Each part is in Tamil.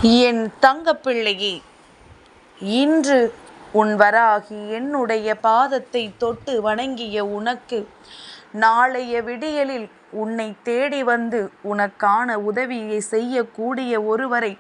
என் தங்கப்பிள்ளையே, இன்று உன் வராகி என்னுடைய பாதத்தை தொட்டு வணங்கிய உனக்கு நாளைய விடியலில் உன்னை தேடி வந்து உனக்கான உதவியை செய்யக்கூடிய ஒருவரை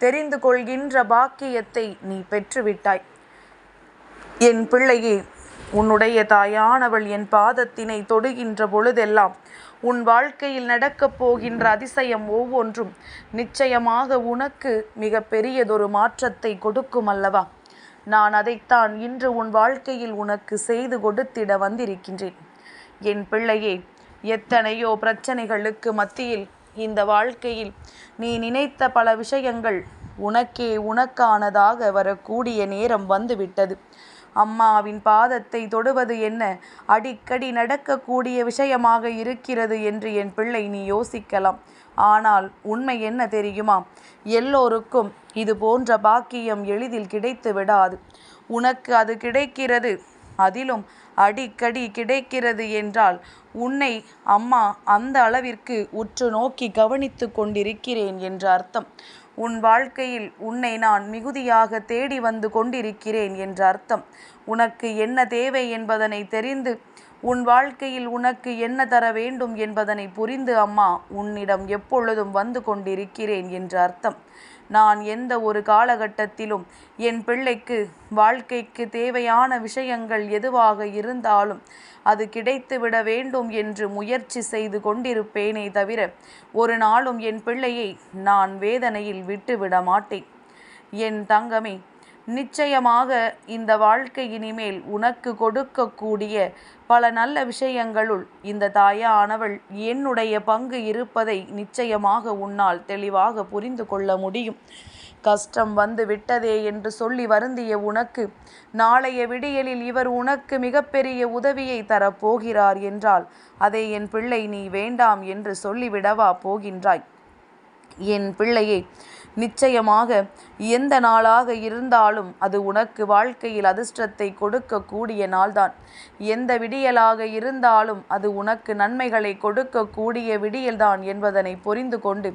தெரிந்து கொள்கின்ற பாக்கியத்தை நீ பெற்றுவிட்டாய். என் பிள்ளையே, உன்னுடைய தாயானவள் என் பாதத்தினை தொடுகின்ற பொழுதெல்லாம் உன் வாழ்க்கையில் நடக்கப் போகின்ற அதிசயம் ஒவ்வொன்றும் நிச்சயமாக உனக்கு மிக பெரியதொரு மாற்றத்தை கொடுக்கும் அல்லவா? நான் அதைத்தான் இன்று உன் வாழ்க்கையில் உனக்கு செய்து கொடுத்திட வந்திருக்கின்றேன். என் பிள்ளையே, எத்தனையோ பிரச்சனைகளுக்கு மத்தியில் இந்த வாழ்க்கையில் நீ நினைத்த பல விஷயங்கள் உனக்கானதாக வரக்கூடிய நேரம் வந்துவிட்டது. அம்மாவின் பாதத்தை தொடுவது என்ன அடிக்கடி நடக்கக்கூடிய விஷயமாக இருக்கிறது என்று என் பிள்ளை நீ யோசிக்கலாம். ஆனால் உண்மை என்ன தெரியுமா? எல்லோருக்கும் இது போன்ற பாக்கியம் எளிதில் கிடைத்து விடாது. உனக்கு அது கிடைக்கிறது, அதிலும் அடிக்கடி கிடைக்கிறது என்றால் உன்னை அம்மா அந்த அளவிற்கு உற்று நோக்கி கவனித்து கொண்டிருக்கிறேன் என்ற அர்த்தம். உன் வாழ்க்கையில் உன்னை நான் மிகுதியாக தேடி வந்து கொண்டிருக்கிறேன் என்ற அர்த்தம். உனக்கு என்ன தேவை என்பதனை தெரிந்து உன் வாழ்க்கையில் உனக்கு என்ன தர வேண்டும் என்பதனை புரிந்து அம்மா உன்னிடம் எப்பொழுதும் வந்து கொண்டிருக்கிறேன் என்ற அர்த்தம். நான் எந்த ஒரு காலகட்டத்திலும் என் பிள்ளைக்கு வாழ்க்கைக்கு தேவையான விஷயங்கள் எதுவாக இருந்தாலும் அது கிடைத்துவிட வேண்டும் என்று முயற்சி செய்து கொண்டிருப்பேனே தவிர ஒரு நாளும் என் பிள்ளையை நான் வேதனையில் விட்டுவிட மாட்டேன். என் தங்கமே, நிச்சயமாக இந்த வாழ்க்கை இனிமேல் உனக்கு கொடுக்கக்கூடிய பல நல்ல விஷயங்களுள் இந்த தாயானவள் என்னுடைய பங்கு இருப்பதை நிச்சயமாக உன்னால் தெளிவாக புரிந்து கொள்ள முடியும். கஷ்டம் வந்து விட்டதே என்று சொல்லி வருந்திய உனக்கு நாளைய விடியலில் இவர் உனக்கு மிகப்பெரிய உதவியை தரப்போகிறார் என்றால் அதை என் பிள்ளை நீ வேண்டாம் என்று சொல்லிவிடவா போகின்றாய்? என் பிள்ளையே, நிச்சயமாக எந்த நாளாக இருந்தாலும் அது உனக்கு வாழ்க்கையில் அதிர்ஷ்டத்தை கொடுக்கக்கூடிய நாள்தான். எந்த விடியலாக இருந்தாலும் அது உனக்கு நன்மைகளை கொடுக்கக்கூடிய விடியல்தான் என்பதனை புரிந்து கொண்டு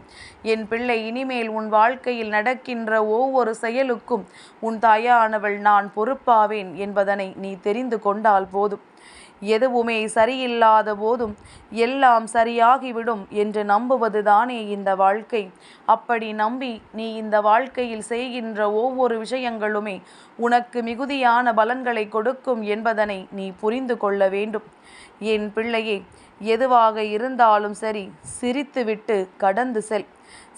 என் பிள்ளை இனிமேல் உன் வாழ்க்கையில் நடக்கின்ற ஒவ்வொரு செயலுக்கும் உன் தாயானவள் நான் பொறுப்பாவேன் என்பதனை நீ தெரிந்து கொண்டால் போதும். எதுவுமே சரியில்லாத போதும் எல்லாம் சரியாகிவிடும் என்று நம்புவது தானே இந்த வாழ்க்கை. அப்படி நம்பி நீ இந்த வாழ்க்கையில் செய்கின்ற ஒவ்வொரு விஷயங்களுமே உனக்கு மிகுதியான பலன்களை கொடுக்கும் என்பதனை நீ புரிந்து கொள்ள வேண்டும். என் பிள்ளையே, எதுவாக இருந்தாலும் சரி, சிரித்துவிட்டு கடந்து செல்.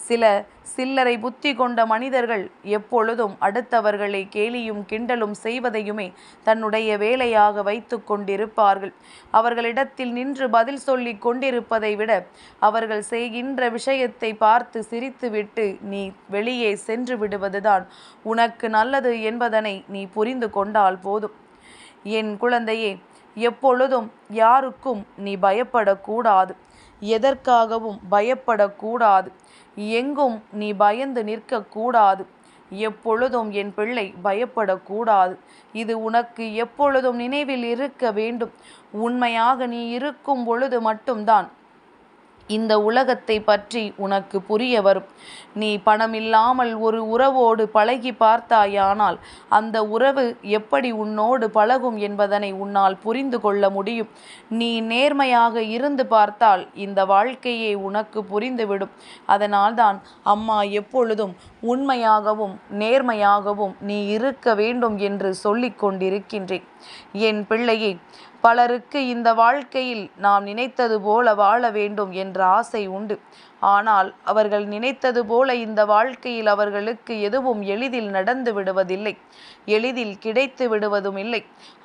சில சில்லறை புத்தி கொண்ட மனிதர்கள் எப்பொழுதும் அடுத்தவர்களை கேலியும் கிண்டலும் செய்வதையுமே தன்னுடைய வேலையாக வைத்து கொண்டிருப்பார்கள். அவர்களிடத்தில் நின்று பதில் சொல்லி கொண்டிருப்பதை விட அவர்கள் செய்கின்ற விஷயத்தை பார்த்து சிரித்துவிட்டு நீ வெளியே சென்று விடுவதுதான் உனக்கு நல்லது என்பதனை நீ புரிந்து கொண்டால் போதும். என் குழந்தையே, எப்பொழுதும் யாருக்கும் நீ பயப்படக்கூடாது. எதற்காகவும் பயப்படக்கூடாது. எங்கும் நீ பயந்து நிற்கக்கூடாது. எப்பொழுதும் என் பிள்ளை பயப்படக்கூடாது. இது உனக்கு எப்பொழுதும் நினைவில் இருக்க வேண்டும். உண்மையாக நீ இருக்கும் பொழுது மட்டும்தான் இந்த உலகத்தை பற்றி உனக்கு புரிய வரும். நீ பணமில்லாமல் ஒரு உறவோடு பழகி பார்த்தாயானால் அந்த உறவு எப்படி உன்னோடு பழகும் என்பதனை உன்னால் புரிந்து கொள்ள முடியும். நீ நேர்மையாக இருந்து பார்த்தால் இந்த வாழ்க்கையே உனக்கு புரிந்துவிடும். அதனால்தான் அம்மா எப்பொழுதும் உண்மையாகவும் நேர்மையாகவும் நீ இருக்க வேண்டும் என்று சொல்லிக் கொண்டிருக்கின்றேன். என் பிள்ளையே, பலருக்கு இந்த வாழ்க்கையில் நாம் நினைத்தது போல வாழ வேண்டும் என்ற ஆசை உண்டு. ஆனால் அவர்கள் நினைத்தது போல இந்த வாழ்க்கையில் அவர்களுக்கு எதுவும் எளிதில் நடந்து விடுவதில்லை, எளிதில் கிடைத்து விடுவதும் இல்லை.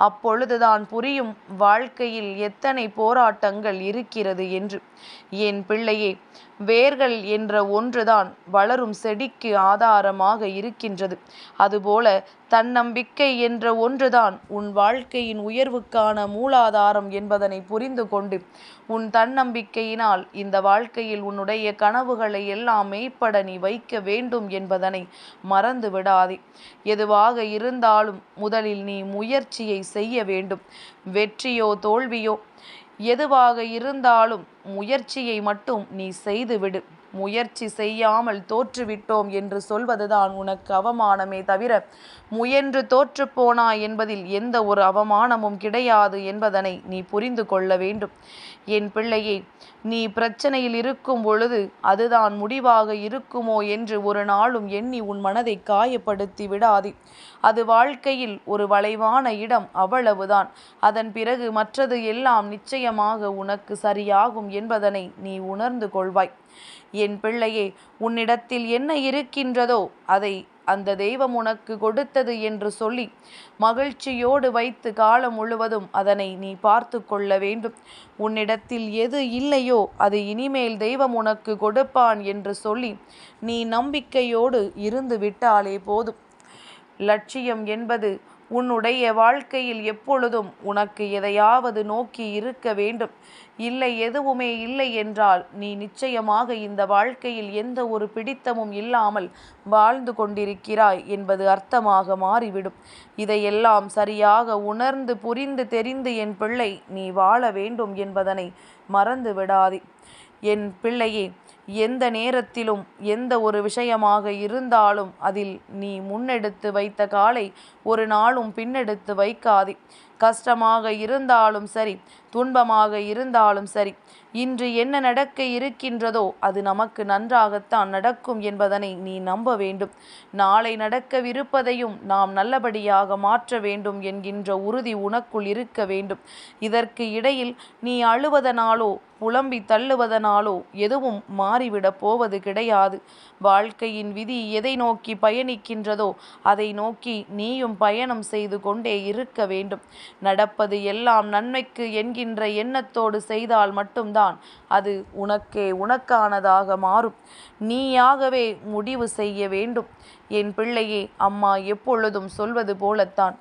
அப்பொழுதுதான் புரியும் வாழ்க்கையில் எத்தனை போராட்டங்கள் இருக்கிறது என்று. என் பிள்ளையே, வேர்கள் என்ற ஒன்றுதான் வளரும் செடிக்கு ஆதாரமாக இருக்கின்றது. அதுபோல தன்னம்பிக்கை என்ற ஒன்றுதான் உன் வாழ்க்கையின் உயர்வுக்கான மூலாதாரம் என்பதனை புரிந்து கொண்டு உன் தன்னம்பிக்கையினால் இந்த வாழ்க்கையில் உன்னுடைய கனவுகளை எல்லாம் மெய்ப்பட நீ வைக்க வேண்டும் என்பதனை மறந்து விடாதே. எதுவாக இருந்தாலும் முதலில் நீ முயற்சியை செய்ய வேண்டும். வெற்றியோ தோல்வியோ எதுவாக இருந்தாலும் முயற்சியை மட்டும் நீ செய்துவிடு. முயற்சி செய்யாமல் தோற்றுவிட்டோம் என்று சொல்வதுதான் உனக்கு அவமானமே தவிர, முயன்று தோற்றுப்போனாய் என்பதில் எந்த ஒரு அவமானமும் கிடையாது என்பதனை நீ புரிந்து கொள்ள வேண்டும். என் பிள்ளையே, நீ பிரச்சனையில் இருக்கும் பொழுது அதுதான் முடிவாக இருக்குமோ என்று ஒரு நாளும் எண்ணி உன் மனதை காயப்படுத்தி விடாதே. அது வாழ்க்கையில் ஒரு வளைவான இடம், அவ்வளவுதான். அதன் பிறகு மற்றது எல்லாம் நிச்சயமாக உனக்கு சரியாகும் என்பதனை நீ உணர்ந்து கொள்வாய். என் பிள்ளையே, உன்னிடத்தில் என்ன இருக்கின்றதோ அதை அந்த தெய்வம் உனக்கு கொடுத்தது என்று சொல்லி மகிழ்ச்சியோடு வைத்து காலம் முழுவதும் அதனை நீ பார்த்து கொள்ள வேண்டும். உன்னிடத்தில் எது இல்லையோ அது இனிமேல் தெய்வம் உனக்கு கொடுப்பான் என்று சொல்லி நீ நம்பிக்கையோடு இருந்து விட்டாலே போதும். லட்சியம் என்பது உன்னுடைய வாழ்க்கையில் எப்பொழுதும் உனக்கு எதையாவது நோக்கி இருக்க வேண்டும். இல்லை, எதுவுமே இல்லை என்றால் நீ நிச்சயமாக இந்த வாழ்க்கையில் எந்த ஒரு பிடித்தமும் இல்லாமல் வாழ்ந்து கொண்டிருக்கிறாய் என்பது அர்த்தமாக மாறிவிடும். இதையெல்லாம் சரியாக உணர்ந்து புரிந்து தெரிந்து என் பிள்ளை நீ வாழ வேண்டும் என்பதனை மறந்து விடாதே. என் பிள்ளையே, எந்த நேரத்திலும் எந்த ஒரு விஷயமாக இருந்தாலும் அதில் நீ முன்னெடுத்து வைத்த காலை ஒரு நாளும் பின்னெடுத்து வைக்காதே. கஷ்டமாக இருந்தாலும் சரி, துன்பமாக இருந்தாலும் சரி, இன்று என்ன நடக்க இருக்கின்றதோ அது நமக்கு நன்றாகத்தான் நடக்கும் என்பதனை நீ நம்ப வேண்டும். நாளை நடக்கவிருப்பதையும் நாம் நல்லபடியாக மாற்ற வேண்டும் என்கின்ற உறுதி உனக்குள் இருக்க வேண்டும். இதற்கு இடையில் நீ அழுவதனாலோ புலம்பி தள்ளுவதனாலோ எதுவும் மாறிவிடப் போவது கிடையாது. வாழ்க்கையின் விதி எதை நோக்கி பயணிக்கின்றதோ அதை நோக்கி நீயும் பயணம் செய்து கொண்டே இருக்க வேண்டும். நடப்பது எல்லாம் நன்மைக்கு என்கின்ற எண்ணத்தோடு செய்தால் மட்டும்தான் அது உனக்கானதாக மாறும். நீயாகவே முடிவு செய்ய வேண்டும். என் பிள்ளையே, அம்மா எப்பொழுதும் சொல்வது போலத்தான்,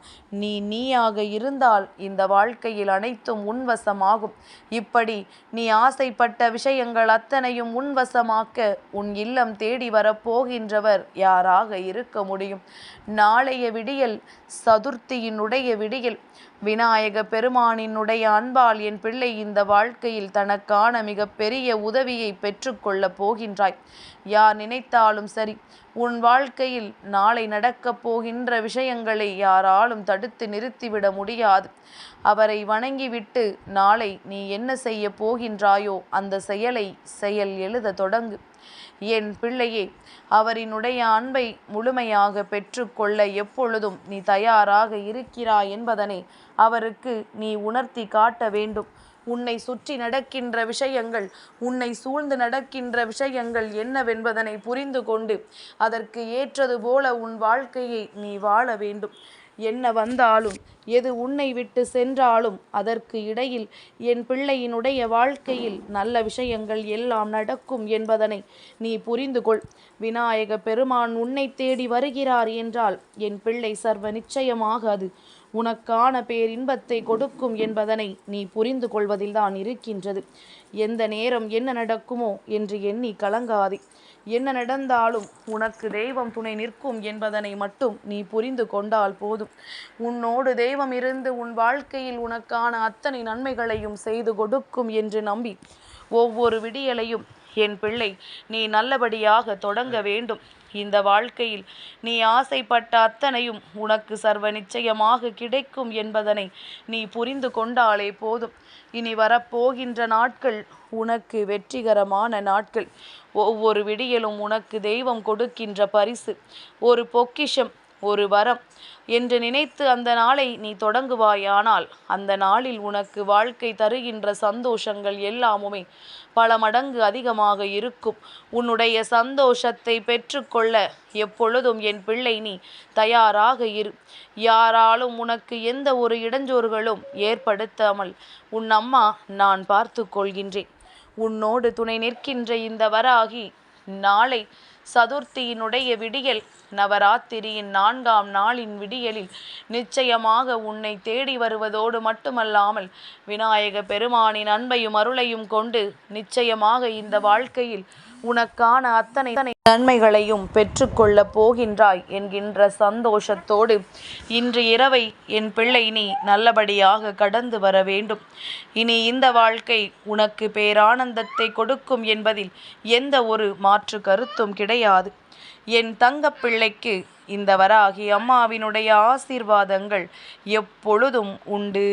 நீயாக இருந்தால் இந்த வாழ்க்கையில் அனைத்தும் உன்வசமாகும். இப்படி நீ ஆசைப்பட்ட விஷயங்கள் அத்தனையும் உன்வசமாக்க உன் இல்லம் தேடி வரப்போகின்றவர் யாராக இருக்க முடியும்? நாளைய விடியல் சதுர்த்தியினுடைய விடியல். விநாயக பெருமானினுடைய அன்பால் என் பிள்ளை இந்த வாழ்க்கையில் தனக்கான மிக பெரிய உதவியை பெற்றுக்கொள்ளப் போகின்றாய். யார் நினைத்தாலும் சரி, உன் வாழ்க்கையில் நாளை நடக்கப் போகின்ற விஷயங்களை யாராலும் தடுத்து நிறுத்திவிட முடியாது. அவரை வணங்கிவிட்டு நாளை நீ என்ன செய்ய போகின்றாயோ அந்த செயல் எழுத தொடங்கு. என் பிள்ளையே, அவரினுடைய அன்பை முழுமையாக பெற்றுக்கொள்ள எப்பொழுதும் நீ தயாராக இருக்கிறாய் என்பதனை அவருக்கு நீ உணர்த்தி காட்ட வேண்டும். உன்னை சுற்றி நடக்கின்ற விஷயங்கள், உன்னை சூழ்ந்து நடக்கின்ற விஷயங்கள் என்னவென்பதனை புரிந்து கொண்டு அதற்கு ஏற்றது போல உன் வாழ்க்கையை நீ வாழ வேண்டும். என்ன வந்தாலும் எது உன்னை விட்டு சென்றாலும் அதற்கு இடையில் என் பிள்ளையினுடைய வாழ்க்கையில் நல்ல விஷயங்கள் எல்லாம் நடக்கும் என்பதனை நீ புரிந்து கொள். விநாயக பெருமான் உன்னை தேடி வருகிறார் என்றால் என் பிள்ளை சர்வ நிச்சயமாக அது உனக்கான பேரின்பத்தை கொடுக்கும் என்பதனை நீ புரிந்து கொள்வதில்தான் இருக்கின்றது. எந்த நேரம் என்ன நடக்குமோ என்று எண்ணி கலங்காதே. என்ன நடந்தாலும் உனக்கு தெய்வம் துணை நிற்கும் என்பதனை மட்டும் நீ புரிந்து கொண்டால் போதும். உன்னோடு தெய்வம் இருந்து உன் வாழ்க்கையில் உனக்கான அத்தனை நன்மைகளையும் செய்து கொடுக்கும் என்று நம்பி ஒவ்வொரு விடியலையும் என் பிள்ளை நீ நல்லபடியாக தொடங்க வேண்டும். இந்த வாழ்க்கையில் நீ ஆசைப்பட்ட அத்தனையும் உனக்கு சர்வ நிச்சயமாக கிடைக்கும் என்பதனை நீ புரிந்து கொண்டாலே போதும். இனி வரப்போகின்ற நாட்கள் உனக்கு வெற்றிகரமான நாட்கள். ஒவ்வொரு விடியலும் உனக்கு தெய்வம் கொடுக்கின்ற பரிசு, ஒரு பொக்கிஷம், ஒரு வரம் என்று நினைத்து அந்த நாளை நீ தொடங்குவாயானால் அந்த நாளில் உனக்கு வாழ்க்கை தருகின்ற சந்தோஷங்கள் எல்லாமுமே பல மடங்கு அதிகமாக இருக்கும். உன்னுடைய சந்தோஷத்தை பெற்றுக்கொள்ள எப்பொழுதும் என் பிள்ளை நீ தயாராக இரு. யாராலும் உனக்கு எந்த ஒரு இடைஞ்சோறுகளும் ஏற்படுத்தாமல் உன் அம்மா நான் பார்த்து கொள்கின்றேன். உன்னோடு துணை நிற்கின்ற இந்த வராகி நாளை சதுர்த்தியினுடைய விடியல், நவராத்திரியின் 4ஆம் நாளின் விடியலில் நிச்சயமாக உன்னை தேடி வருவதோடு மட்டுமல்லாமல் விநாயக பெருமானின் அன்பையும் அருளையும் கொண்டு நிச்சயமாக இந்த வாழ்க்கையில் உனக்கான அத்தனை நன்மைகளையும் பெற்றுக்கொள்ளப் போகின்றாய் என்கின்ற சந்தோஷத்தோடு இன்று இரவை என் பிள்ளை நீ நல்லபடியாக கடந்து வர வேண்டும். இனி இந்த வாழ்க்கை உனக்கு பேரானந்தத்தை கொடுக்கும் என்பதில் எந்த ஒரு மாற்று கருத்தும் கிடையாது. என் தங்கப்பிள்ளைக்கு இந்த வராகி அம்மாவினுடைய ஆசீர்வாதங்கள் எப்பொழுதும் உண்டு.